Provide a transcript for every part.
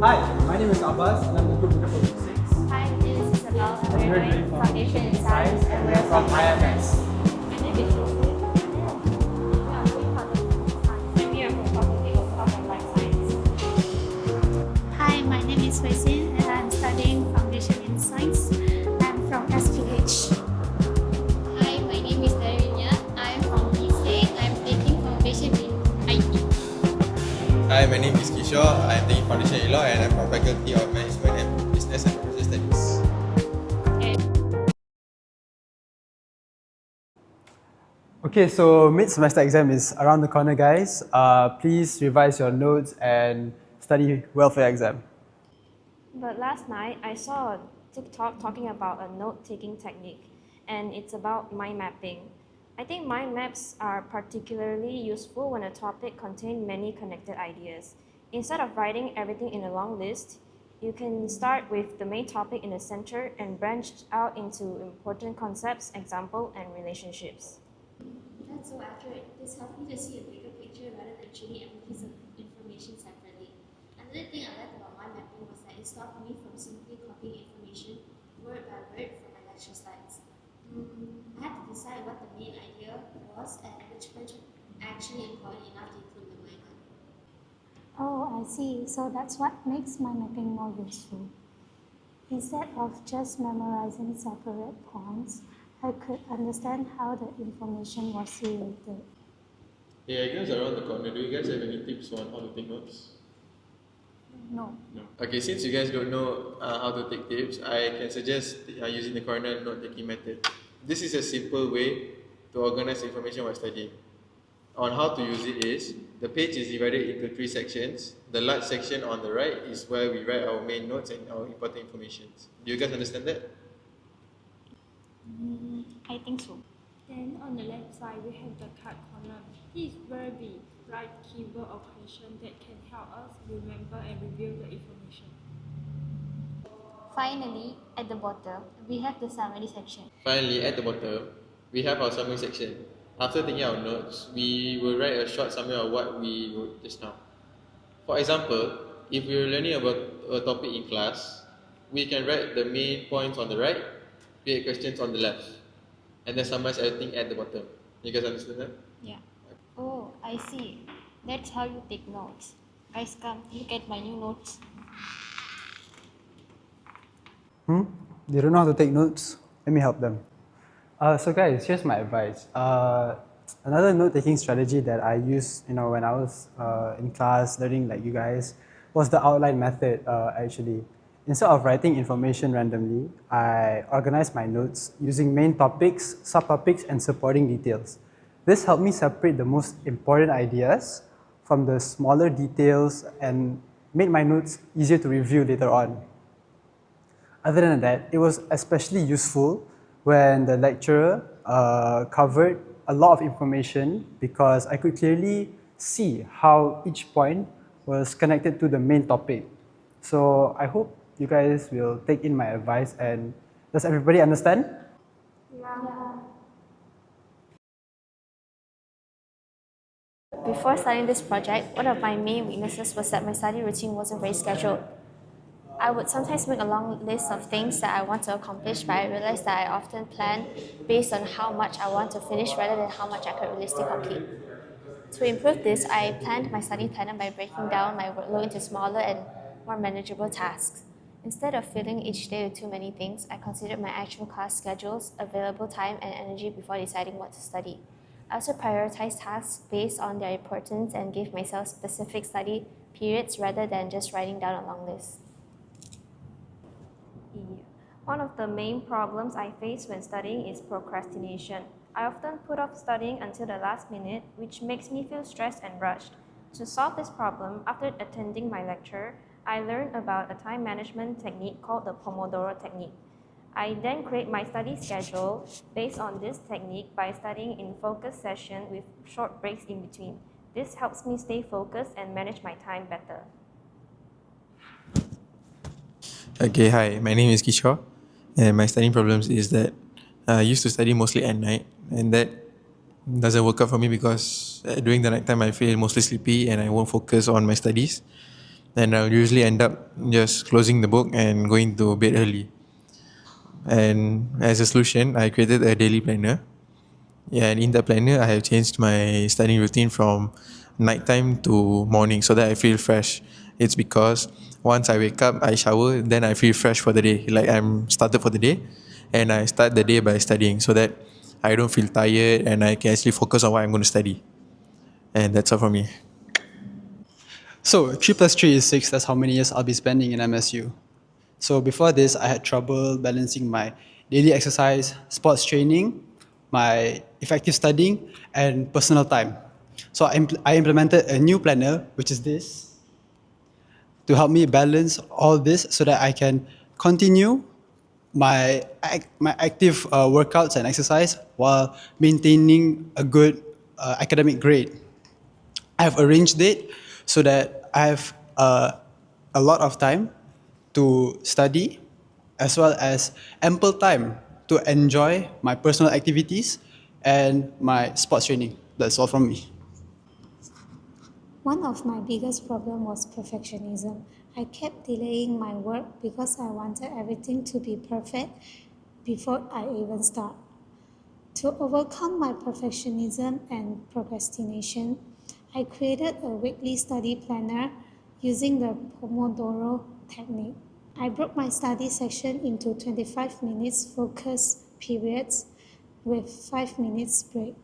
Hi, my name is ABBAS and I'm the group leader for Group 6. Hi, this is Isabel and we're doing Foundation in Science and we're From IMS. My name is Rosie. I'm doing Foundation in Science and we are from Faculty of Health and Life Science. Hi, my name is Huey-IMS and I'm studying Foundation in Science. I'm from SPH. Hi, my name is ADRIAN. I'm from B6. I'm taking Foundation in IT. Hi, my name is Kishore. I'm taking Foundation in Law and I'm from Faculty of Management and Business and Commercial Studies. Okay, so mid-semester exam is around the corner, guys. Please revise your notes and study well for your exam. But last night I saw a TikTok talking about a note-taking technique and it's about mind mapping. I think mind maps are particularly useful when a topic contains many connected ideas. Instead of writing everything in a long list, you can start with the main topic in the center and branch out into important concepts, examples, and relationships. That's so accurate. This helped me to see a bigger picture rather than treating every piece of information separately. Another thing I liked about mind mapping was that it stopped me from simply copying information word by word from my lecture slides. I had to decide what the main idea was and which branch actually important enough to include the mind map. Oh, I see. So that's what makes mind mapping more useful. Instead of just memorizing separate points, I could understand how the information was related. Yeah, exams are around the corner. Do you guys have any tips on how to take notes? No. No. Okay, since you guys don't know how to take tips, I can suggest using the corner note-taking method. This is a simple way to organize information while studying. On how to use it is, the page is divided into 3 sections. The large section on the right is where we write our main notes and our important information. Do you guys understand that? I think so. Then on the left side, we have the card corner. This is where we write keyword or question that can help us remember and review the information. Finally, at the bottom, we have the summary section. Finally, at the bottom, we have our summary section. After taking our notes, we will write a short summary of what we wrote just now. For example, if we're learning about a topic in class, we can write the main points on the right, create questions on the left, and then summarize everything at the bottom. You guys understand that? Yeah. Oh, I see. That's how you take notes. Guys, come look at my new notes. They don't know how to take notes? Let me help them. So guys, here's my advice. Another note-taking strategy that I used, when I was in class learning like you guys, was the outline method. Actually, instead of writing information randomly, I organized my notes using main topics, subtopics, and supporting details. This helped me separate the most important ideas from the smaller details and made my notes easier to review later on. Other than that, it was especially useful when the lecturer covered a lot of information because I could clearly see how each point was connected to the main topic. So I hope you guys will take in my advice. And does everybody understand? Before starting this project, one of my main weaknesses was that my study routine wasn't very scheduled. I would sometimes make a long list of things that I want to accomplish, but I realized that I often plan based on how much I want to finish rather than how much I could realistically complete. To improve this, I planned my study planner by breaking down my workload into smaller and more manageable tasks. Instead of filling each day with too many things, I considered my actual class schedules, available time, and energy before deciding what to study. I also prioritized tasks based on their importance and gave myself specific study periods rather than just writing down a long list. One of the main problems I face when studying is procrastination. I often put off studying until the last minute, which makes me feel stressed and rushed. To solve this problem, after attending my lecture, I learned about a time management technique called the Pomodoro technique. I then create my study schedule based on this technique by studying in focus sessions with short breaks in between. This helps me stay focused and manage my time better. Okay, hi, my name is Kishore, and my studying problems is that I used to study mostly at night, and that doesn't work out for me because during the night time I feel mostly sleepy and I won't focus on my studies. and I'll usually end up just closing the book and going to bed early. And as a solution, I created a daily planner. Yeah, and in the planner, I have changed my studying routine from nighttime to morning so that I feel fresh. It's because once I wake up, I shower, then I feel fresh for the day. Like I'm started for the day, and I start the day by studying so that I don't feel tired and I can actually focus on what I'm going to study. And that's all from me. So 3 plus 3 is 6. That's how many years I'll be spending in MSU. So before this, I had trouble balancing my daily exercise, sports training, my effective studying, and personal time. So I implemented a new planner, which is this, to help me balance all this so that I can continue my active workouts and exercise while maintaining a good academic grade. I have arranged it so that I have a lot of time to study as well as ample time to enjoy my personal activities and my sports training. That's all from me. One of my biggest problems was perfectionism. I kept delaying my work because I wanted everything to be perfect before I even start. To overcome my perfectionism and procrastination, I created a weekly study planner using the Pomodoro technique. I broke my study section into 25 minutes focus periods with 5 minutes break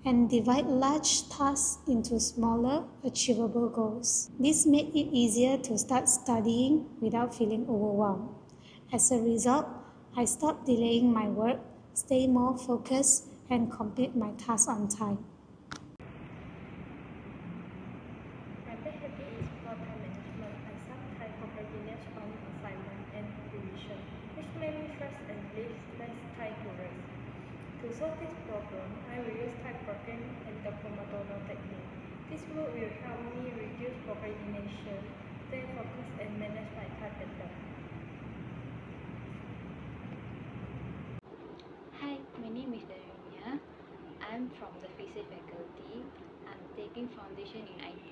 and divide large tasks into smaller, achievable goals. This made it easier to start studying without feeling overwhelmed. As a result, I stopped delaying my work, stay more focused, and complete my tasks on time. My bad habit is poor time management. I sometimes procrastinate on assignment and revision, which make me stress and leaves less time to rest. To solve this problem, I will use time blocking and the Pomodoro technique. This move will help me reduce procrastination, stay focused, and manage my time better. Hi, my name is Darenia. I'm from the physics faculty. I'm taking foundation in IT.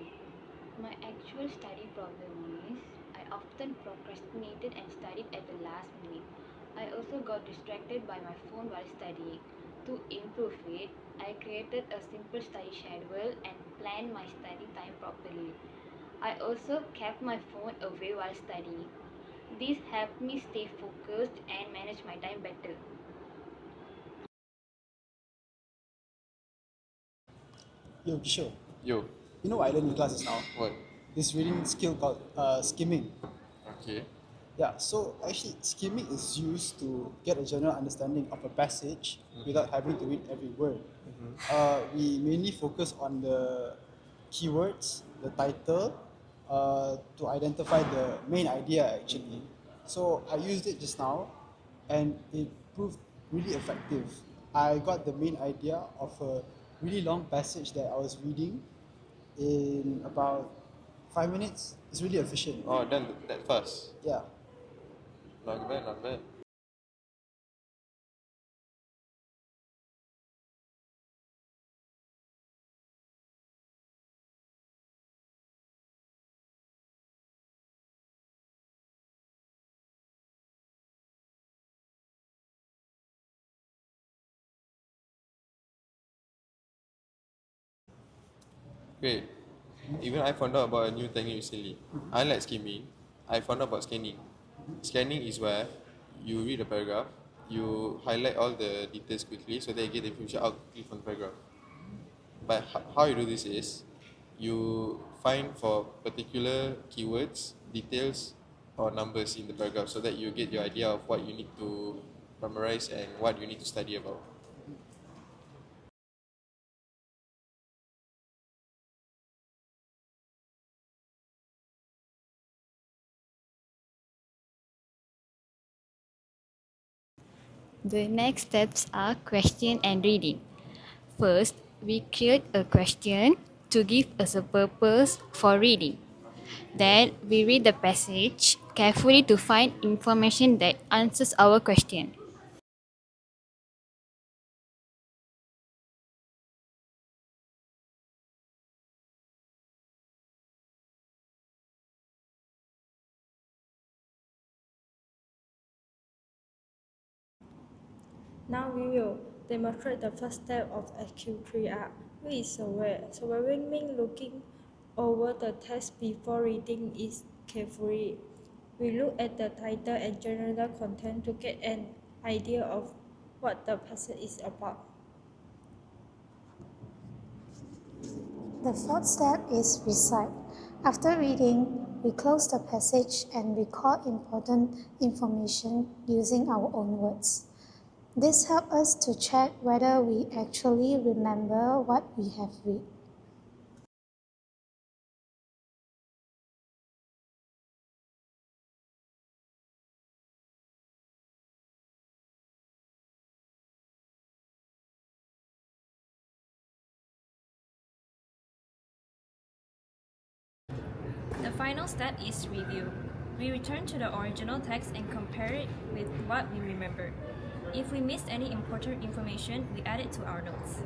My actual study problem is I often procrastinated and studied at the last minute. I also got distracted by my phone while studying. To improve it, I created a simple study schedule and planned my study time properly. I also kept my phone away while studying. This helped me stay focused and manage my time better. Yo, Kishore, Yo, you know what I learned in class just now? what? This reading skill called skimming. Okay. Yeah, so actually skimming is used to get a general understanding of a passage without having to read every word. We mainly focus on the keywords, the title, to identify the main idea actually. So I used it just now and it proved really effective. I got the main idea of a really long passage that I was reading in about 5 minutes. It's really efficient. Oh, then that fast. Yeah. Not bad, not bad. Wait, even I found out about a new technique recently. I like skimming. I found out about scanning. Scanning is where you read a paragraph, you highlight all the details quickly so that you get the information out quickly from the paragraph. But how you do this is you find for particular keywords, details, or numbers in the paragraph so that you get your idea of what you need to memorize and what you need to study about. The next steps are question and reading. First, we create a question to give us a purpose for reading. Then, we read the passage carefully to find information that answers our question. Now we will demonstrate the first step of SQ3R, which is survey. Surveying means looking over the text before reading it carefully. We look at the title and general content to get an idea of what the passage is about. The fourth step is recite. After reading, we close the passage and record important information using our own words. This helps us to check whether we actually remember what we have read. The final step is review. We return to the original text and compare it with what we remember. If we missed any important information, we add it to our notes.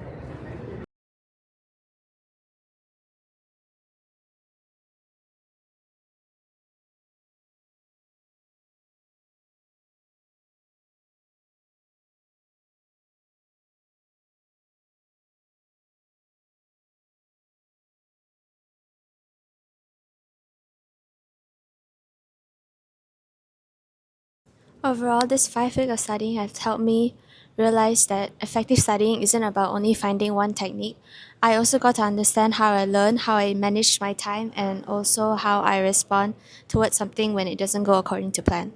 Overall, this 5 weeks of studying has helped me realize that effective studying isn't about only finding one technique. I also got to understand how I learn, how I manage my time, and also how I respond towards something when it doesn't go according to plan.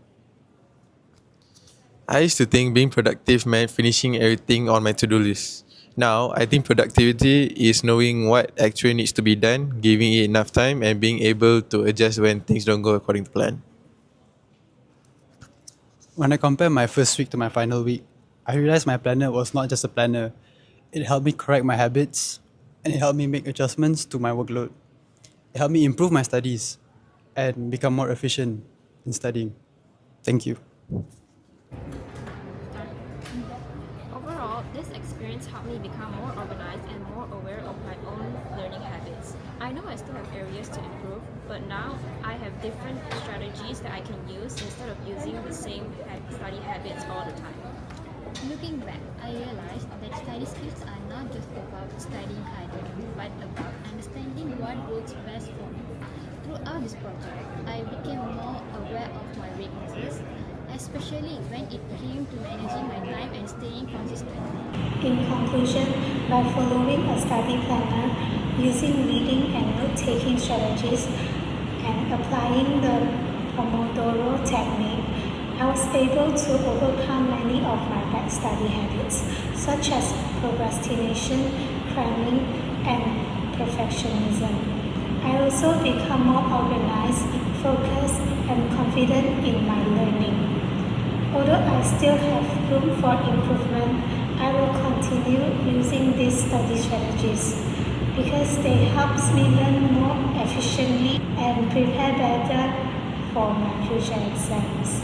I used to think being productive meant finishing everything on my to-do list. Now, I think productivity is knowing what actually needs to be done, giving it enough time, and being able to adjust when things don't go according to plan. When I compare my first week to my final week, I realized my planner was not just a planner. It helped me correct my habits, and it helped me make adjustments to my workload. It helped me improve my studies and become more efficient in studying. Thank you. Overall, this experience helped me become more organized and more aware of my own learning habits. I know I still have areas to improve, but now I have different strategies that I can use instead of using the same study habits all the time. Looking back, I realized that study skills are not just about studying harder, but about understanding what works best for me. Throughout this project, I became more aware of my weaknesses, especially when it came to managing my time and staying consistent. In conclusion, by following a study planner, using reading and note-taking strategies, and applying the Pomodoro technique, I was able to overcome many of my bad study habits, such as procrastination, cramming, and perfectionism. I also become more organized, focused, and confident in my learning. Although I still have room for improvement, I will continue using these study strategies because they help me learn more efficiently and prepare better for my future exams.